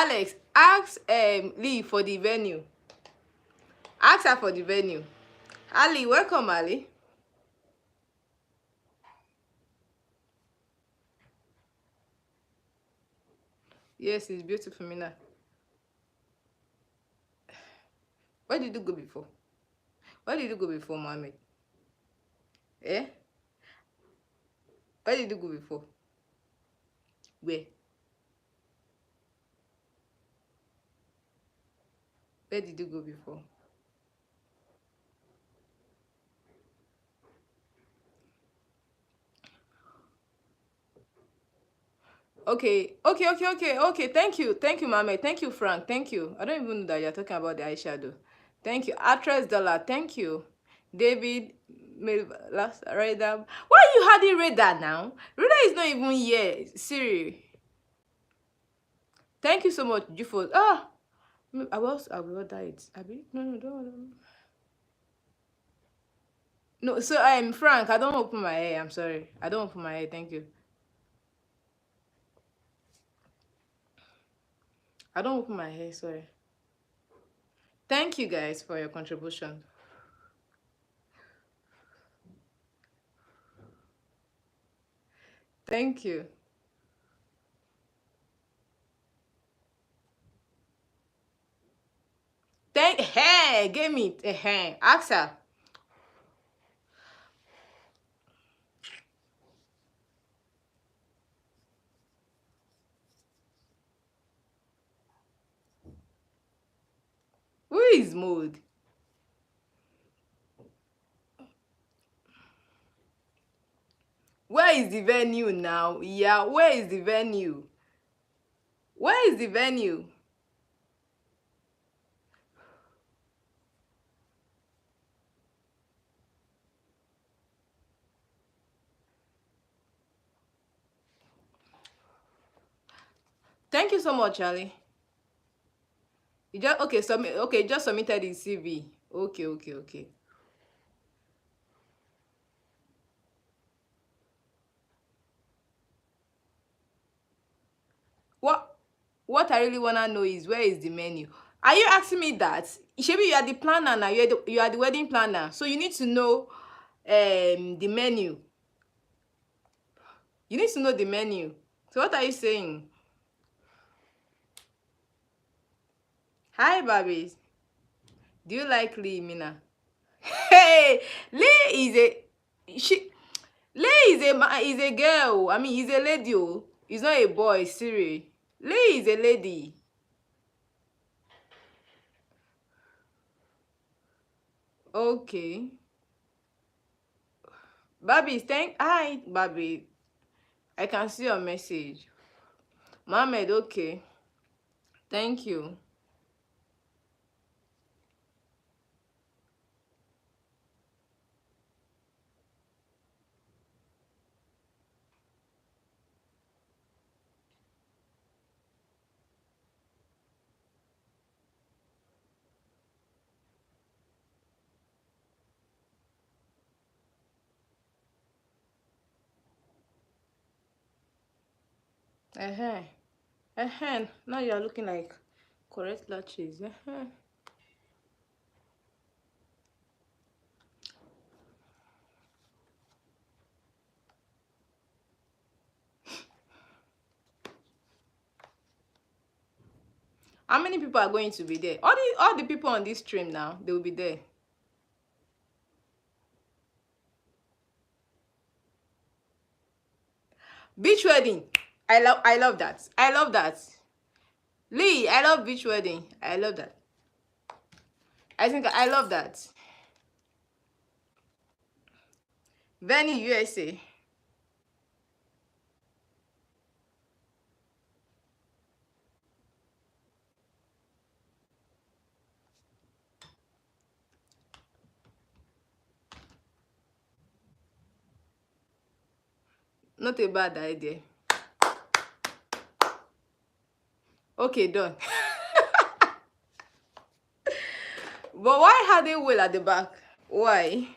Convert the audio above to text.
Alex, ask Lee for the venue. Ask her for the venue. Ali, welcome, Ali. Yes, it's beautiful, Minah. Where did you go before? Where did you go before, Mohammed? Eh? Where did you go before? Where? Where did you go before? Okay. Thank you, Mohammed. Thank you, Frank. Thank you. I don't even know that you're talking about the eyeshadow. Thank you, Actress Dollar. Thank you, David. Last Radar. Why you hardly Radar now? Radar is not even here. Siri. Thank you so much, Jufo. I will order it. Abi? No, don't. No, so I'm Frank. I don't open my hair. I'm sorry. I don't open my hair. Thank you. I don't open my hair. Sorry. Thank you guys for your contribution. Thank you. Hey, give me hey, ask her. Who is mood? Where is the venue now? Yeah, where is the venue? Where is the venue? Thank you so much, Charlie. You just okay, submit okay, just submitted his CV. Okay. What I really wanna know is where is the menu? Are you asking me that? Shebi, you are the planner now. You are the wedding planner, so you need to know the menu. You need to know the menu. So what are you saying? Hi, Barbies. Do you like Lee, Minah? Hey, Lee is a she. Lee is a girl. I mean, he's a lady. Oh, he's not a boy. Siri. Lee is a lady. Okay. Barbies, hi, Barbie. I can see your message. Mohammed, okay. Thank you. Uh-huh. Uh-huh. Now you are looking like correct latches. Uh-huh. How many people are going to be there? All the people on this stream now, they will be there. Beach wedding. I love that. I love that. Lee, I love beach wedding. I love that. I think I love that. Venue USA. Not a bad idea. Okay, done. But why are they well at the back? Why?